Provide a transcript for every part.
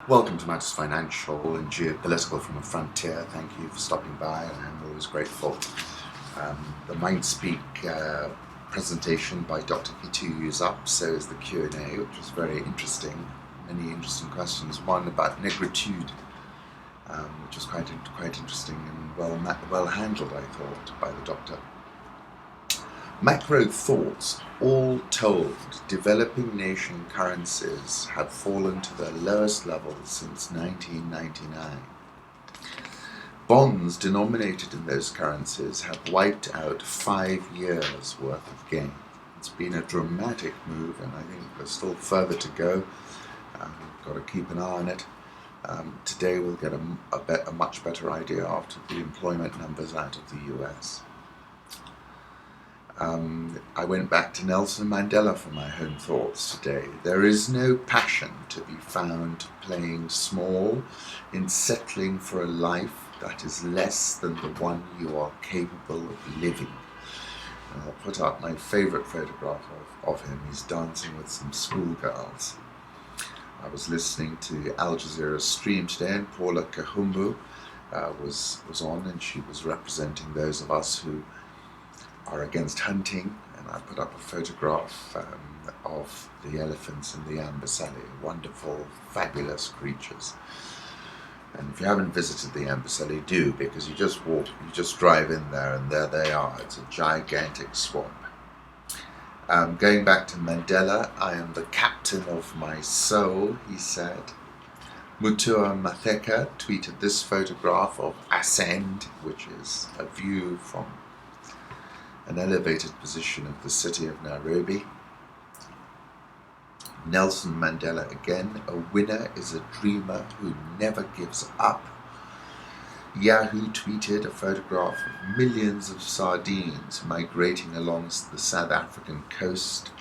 Welcome to Matters Financial and Geopolitical from a Frontier. Thank you for stopping by. I'm always grateful. The MindSpeak presentation by Dr. Kitu is up, so is the Q&A, which was very interesting. Many interesting questions. One about negritude, which was quite interesting and well handled, I thought, by the doctor. Macro thoughts. All told, developing nation currencies have fallen to their lowest levels since 1999. Bonds denominated in those currencies have wiped out 5 years' worth of gain. It's been a dramatic move, and I think there's still further to go. We've got to keep an eye on it. Today we'll get a much better idea after the employment numbers out of the US. I went back to Nelson Mandela for my home thoughts today. There is no passion to be found playing small in settling for a life that is less than the one you are capable of living. And I'll put up my favourite photograph of him. He's dancing with some schoolgirls. I was listening to Al Jazeera's stream today, and Paula Kahumbu was on, and she was representing those of us who are against hunting, and I put up a photograph of the elephants in the Amboseli, wonderful, fabulous creatures. And if you haven't visited the Amboseli, do, because you just drive in there and there they are. It's a gigantic swamp. Going back to Mandela, I am the captain of my soul, he said. Mutua Matheka tweeted this photograph of Ascend, which is a view from an elevated position of the city of Nairobi. Nelson Mandela again, a winner is a dreamer who never gives up. Yahoo tweeted a photograph of millions of sardines migrating along the South African coast.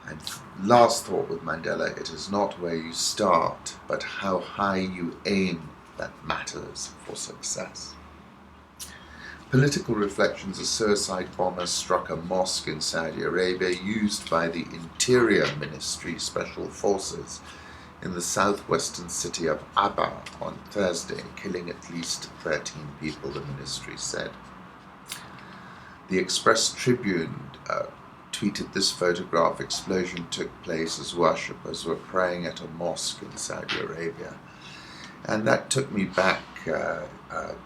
And last thought with Mandela, it is not where you start, but how high you aim that matters for success. Political reflections: a suicide bomber struck a mosque in Saudi Arabia used by the Interior Ministry Special Forces in the southwestern city of Aba on Thursday, killing at least 13 people, the ministry said. The Express Tribune tweeted this photograph. Explosion took place as worshippers were praying at a mosque in Saudi Arabia. And that took me back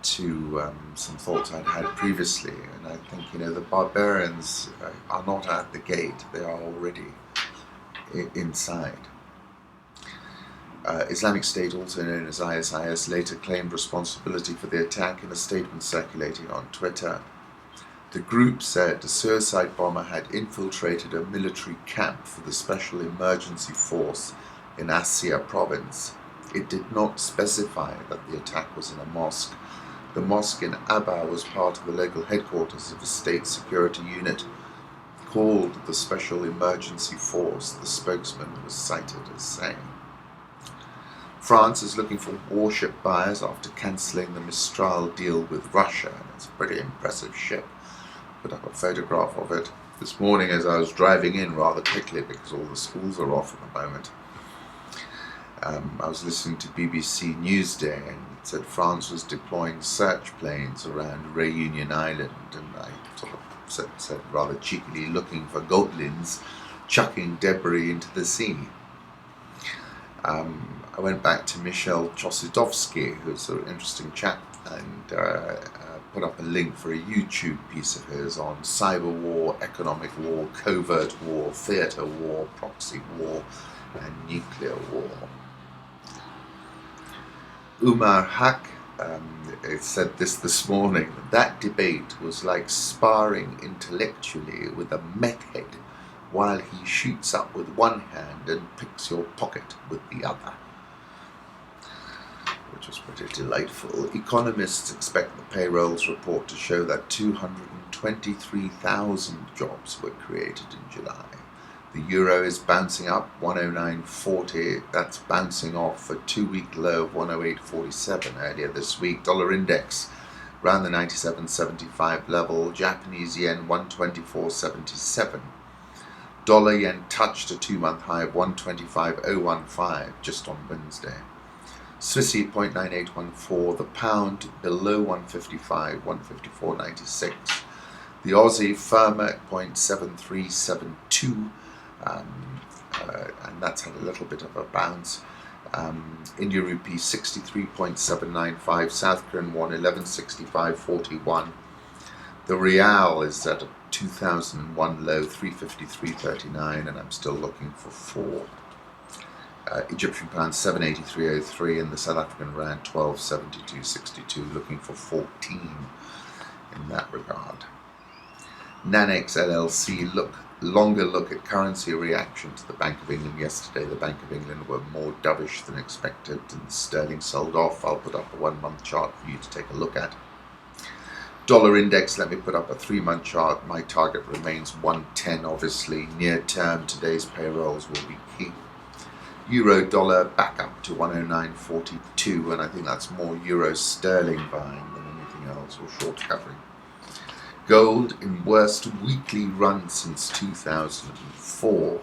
to some thoughts I'd had previously, and I think, the Barbarians are not at the gate, they are already inside. Islamic State, also known as ISIS, later claimed responsibility for the attack in a statement circulating on Twitter. The group said a suicide bomber had infiltrated a military camp for the Special Emergency Force in Asia province. It did not specify that the attack was in a mosque. The mosque in Aba was part of the local headquarters of a state security unit called the Special Emergency Force, the spokesman was cited as saying. France is looking for warship buyers after cancelling the Mistral deal with Russia, and it's a pretty impressive ship. Put up a photograph of it this morning as I was driving in rather quickly because all the schools are off at the moment. I was listening to BBC Newsday, and it said France was deploying search planes around Réunion Island, and I sort of said rather cheekily, looking for goblins chucking debris into the sea. I went back to Michel Chossudovsky, who's an interesting chap, and put up a link for a YouTube piece of his on cyber war, economic war, covert war, theatre war, proxy war, and nuclear war. Umar Haq said this morning. That debate was like sparring intellectually with a meth head while he shoots up with one hand and picks your pocket with the other, which was pretty delightful. Economists expect the payrolls report to show that 223,000 jobs were created in July. The euro is bouncing up 109.40. That's bouncing off a 2-week low of 108.47 earlier this week. Dollar index around the 97.75 level. Japanese yen 124.77. Dollar yen touched a 2-month high of 125.015 just on Wednesday. Sisi 0.9814, the pound below 155, 154.96. The Aussie firmer at 0.7372, and that's had a little bit of a bounce. India rupee 63.795, South Korean won 1165.41. The real is at a 2001 low 353.39, and I'm still looking for 4. Egyptian pound 783.03, and the South African rand 1272.62, looking for 14 in that regard. Nanex LLC longer look at currency reaction to the Bank of England yesterday. The Bank of England were more dovish than expected, and sterling sold off. I'll put up a 1-month chart for you to take a look at. Dollar index, let me put up a 3-month chart. My target remains 110, obviously. Near term, today's payrolls will be key. Euro dollar back up to 109.42, and I think that's more euro sterling buying than anything else, or short covering. Gold in worst weekly run since 2004.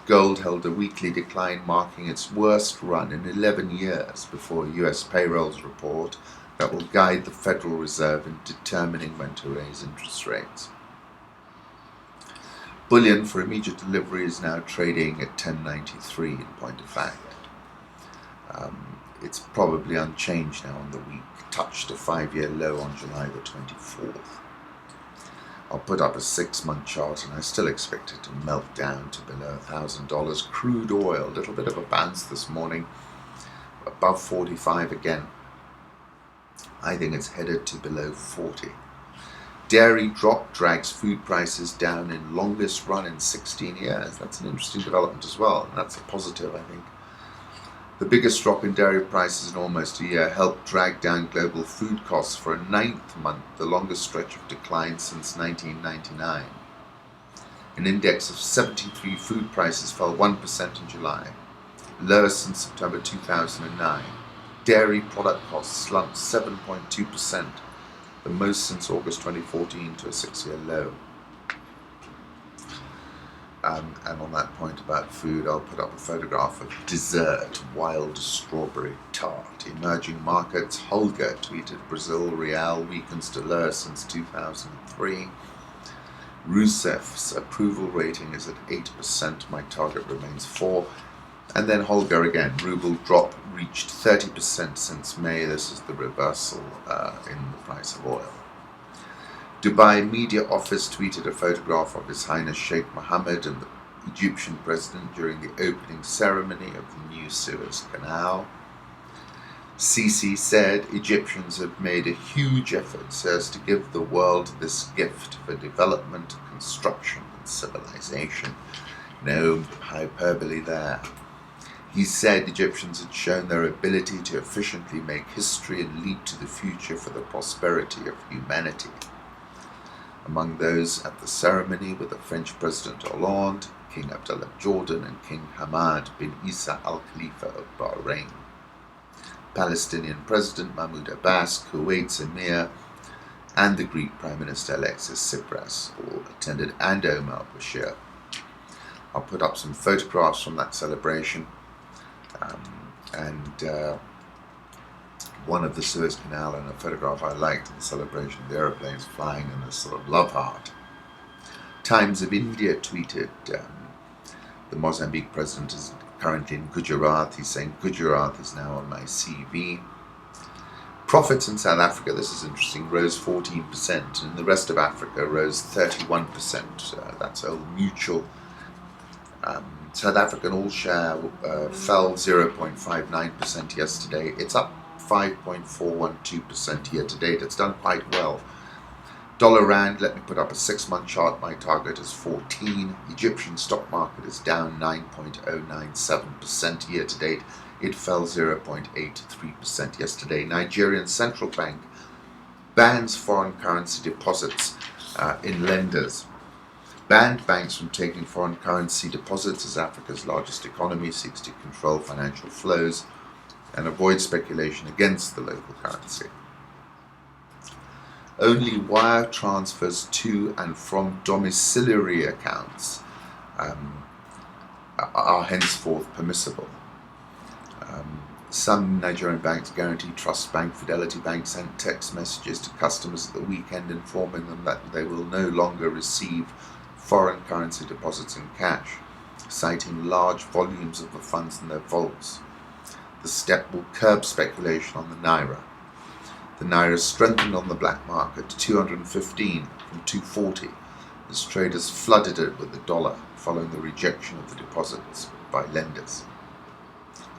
Gold held a weekly decline, marking its worst run in 11 years before a US payrolls report that will guide the Federal Reserve in determining when to raise interest rates. Bullion for immediate delivery is now trading at 10.93 in point of fact. It's probably unchanged now on the week, touched a 5-year low on July the 24th. I'll put up a 6-month chart, and I still expect it to melt down to below $1,000. Crude oil, a little bit of a bounce this morning, above 45 again. I think it's headed to below 40. Dairy drop drags food prices down in longest run in 16 years. That's an interesting development as well, and that's a positive, I think. The biggest drop in dairy prices in almost a year helped drag down global food costs for a 9th month, the longest stretch of decline since 1999. An index of 73 food prices fell 1% in July, lowest since September 2009. Dairy product costs slumped 7.2%, the most since August 2014, to a 6-year low. And on that point about food, I'll put up a photograph of dessert, wild strawberry tart. Emerging markets, Holger tweeted, Brazil real weakens to lowest since 2003. Rousseff's approval rating is at 8%, my target remains 4. And then Holger again, ruble drop reached 30% since May. This is the reversal in the price of oil. Dubai Media Office tweeted a photograph of His Highness Sheikh Mohammed and the Egyptian president during the opening ceremony of the new Suez Canal. Sisi said Egyptians have made a huge effort so as to give the world this gift for development, construction and civilization. No hyperbole there. He said Egyptians had shown their ability to efficiently make history and leap to the future for the prosperity of humanity. Among those at the ceremony were the French President Hollande, King Abdullah of Jordan, and King Hamad bin Isa Al Khalifa of Bahrain. Palestinian President Mahmoud Abbas, Kuwait's Emir, and the Greek Prime Minister Alexis Tsipras all attended, and Omar Bashir. I'll put up some photographs from that celebration, and one of the Suez Canal, and a photograph I liked of the celebration of the aeroplanes flying in this sort of love heart. Times of India tweeted, the Mozambique president is currently in Gujarat. He's saying Gujarat is now on my CV. Profits in South Africa, this is interesting, rose 14%, and the rest of Africa rose 31%. That's Old Mutual. South African all share fell 0.59% yesterday. It's up 5.412% year to date. It's done quite well. Dollar rand, let me put up a 6-month chart. My target is 14. Egyptian stock market is down 9.097% year to date. It fell 0.83% yesterday. Nigerian central bank bans foreign currency deposits in lenders. Banned banks from taking foreign currency deposits as Africa's largest economy seeks to control financial flows and avoid speculation against the local currency. Only wire transfers to and from domiciliary accounts are henceforth permissible. Some Nigerian banks, Guarantee Trust Bank, Fidelity Bank, sent text messages to customers at the weekend informing them that they will no longer receive foreign currency deposits in cash, citing large volumes of the funds in their vaults. The step will curb speculation on the Naira. The Naira strengthened on the black market to 215 from 240 as traders flooded it with the dollar following the rejection of the deposits by lenders.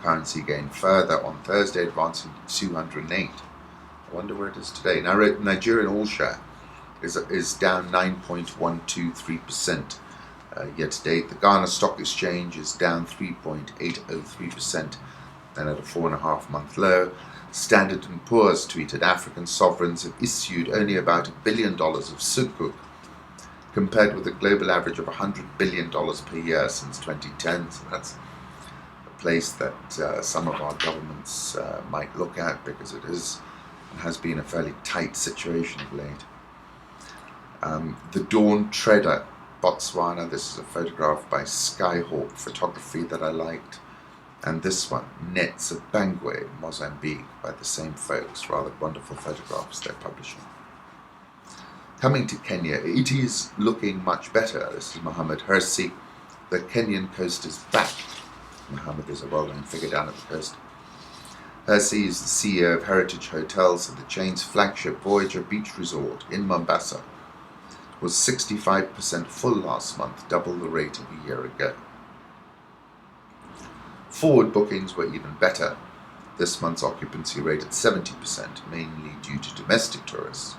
Currency gained further on Thursday, advancing to 208. I wonder where it is today. Nigerian all-share is down 9.123% year to date. The Ghana Stock Exchange is down 3.803% and at a 4.5-month low. Standard & Poor's tweeted African sovereigns have issued only about $1 billion of sukuk, compared with a global average of $100 billion per year since 2010. So that's place that some of our governments might look at, because it is and has been a fairly tight situation of late. The Dawn Trader, Botswana. This is a photograph by Skyhawk Photography that I liked. And this one, Nets of Bangwe, Mozambique, by the same folks. Rather wonderful photographs they're publishing. Coming to Kenya, it is looking much better. This is Mohammed Hersi. The Kenyan coast is back. Mohammed is a well-known figure down at the coast. Hersi is the CEO of Heritage Hotels, and the chain's flagship Voyager Beach Resort in Mombasa was 65% full last month, double the rate of a year ago. Forward bookings were even better. This month's occupancy rate at 70%, mainly due to domestic tourists.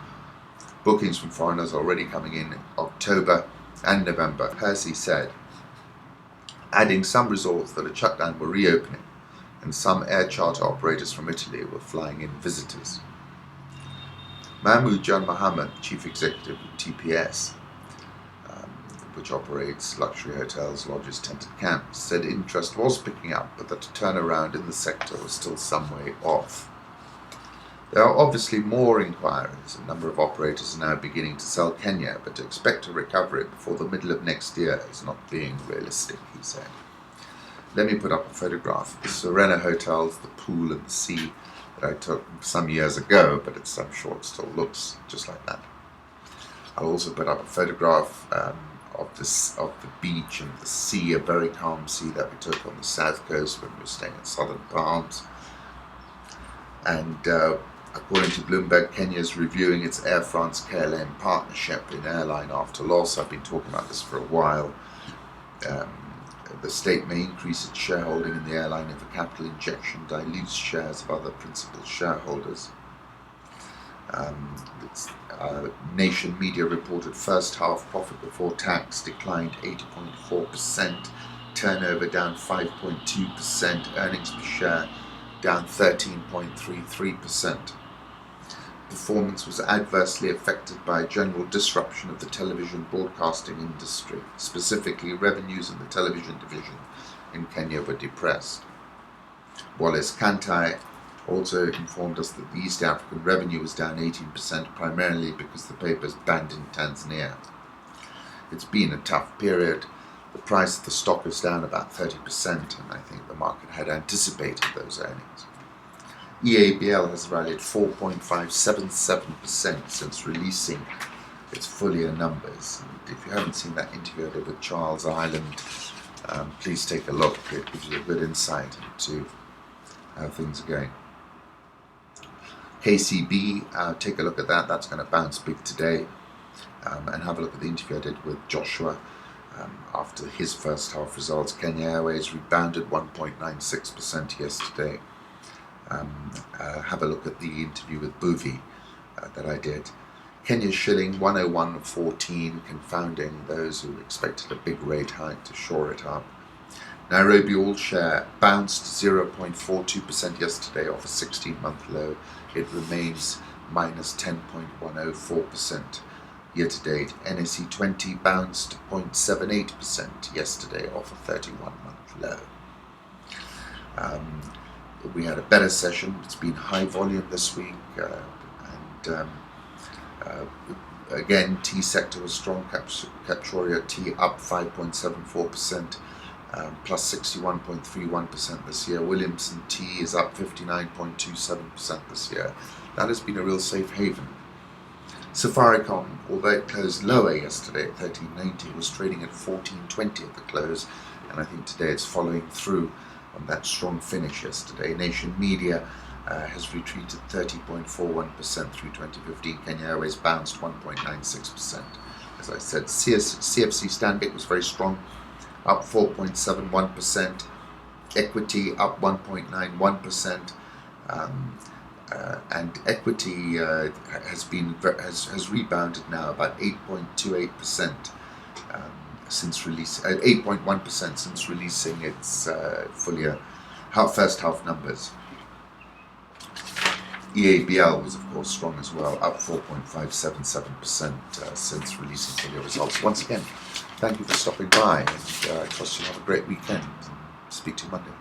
Bookings from foreigners already coming in October and November. Hersi said, adding some resorts that had shut down were reopening, and some air charter operators from Italy were flying in visitors. Mahmoud Jan Mohammed, chief executive of TPS, which operates luxury hotels, lodges, tented camps, said interest was picking up, but that a turnaround in the sector was still some way off. There are obviously more inquiries. A number of operators are now beginning to sell Kenya, but to expect a recovery before the middle of next year is not being realistic, he said. Let me put up a photograph of the Serena Hotels, the pool and the sea that I took some years ago, but I'm sure it still looks just like that. I'll also put up a photograph of the beach and the sea, a very calm sea that we took on the south coast when we were staying at Southern Palms. And according to Bloomberg, Kenya is reviewing its Air France-KLM partnership in airline after loss. I've been talking about this for a while. The state may increase its shareholding in the airline if a capital injection dilutes shares of other principal shareholders. Nation media reported first half profit before tax declined 8.4%, turnover down 5.2%, earnings per share down 13.33%. Performance was adversely affected by a general disruption of the television broadcasting industry. Specifically, revenues in the television division in Kenya were depressed. Wallace Kantai also informed us that the East African revenue was down 18%, primarily because the paper is banned in Tanzania. It's been a tough period. The price of the stock is down about 30%, and I think the market had anticipated those earnings. EABL has rallied 4.577% since releasing its full year numbers. And if you haven't seen that interview I did with Charles Ireland, please take a look. It gives you a good insight into how things are going. KCB, take a look at that. That's going to bounce big today. And have a look at the interview I did with Joshua after his first half results. Kenya Airways rebounded 1.96% yesterday. Have a look at the interview with Buvi that I did. Kenya shilling 101.14, confounding those who expected a big rate hike to shore it up. Nairobi all share bounced 0.42% yesterday off a 16-month low. It remains minus 10.104% year to date. NSE 20 bounced 0.78% yesterday off a 31-month low. We had a better session. It's been high volume this week, again, tea sector was strong. Captoria tea up 5.74%. plus 61.31% this year. Williamson Tea is up 59.27% this year. That has been a real safe haven. Safaricom, although it closed lower yesterday at 13.90, was trading at 14.20 at the close, and I think today it's following through on that strong finish yesterday. Nation Media has retreated 30.41% through 2015. Kenya Airways bounced 1.96%. As I said, CFC Stanbic was very strong, up 4.71%. Equity up 1.91%. And equity has rebounded now about 8.28% since release, 8.1% since releasing its first half numbers. EABL was of course strong as well, up 4.577% since releasing full year results. Once again, thank you for stopping by, and I trust you have a great weekend. Speak to you Monday.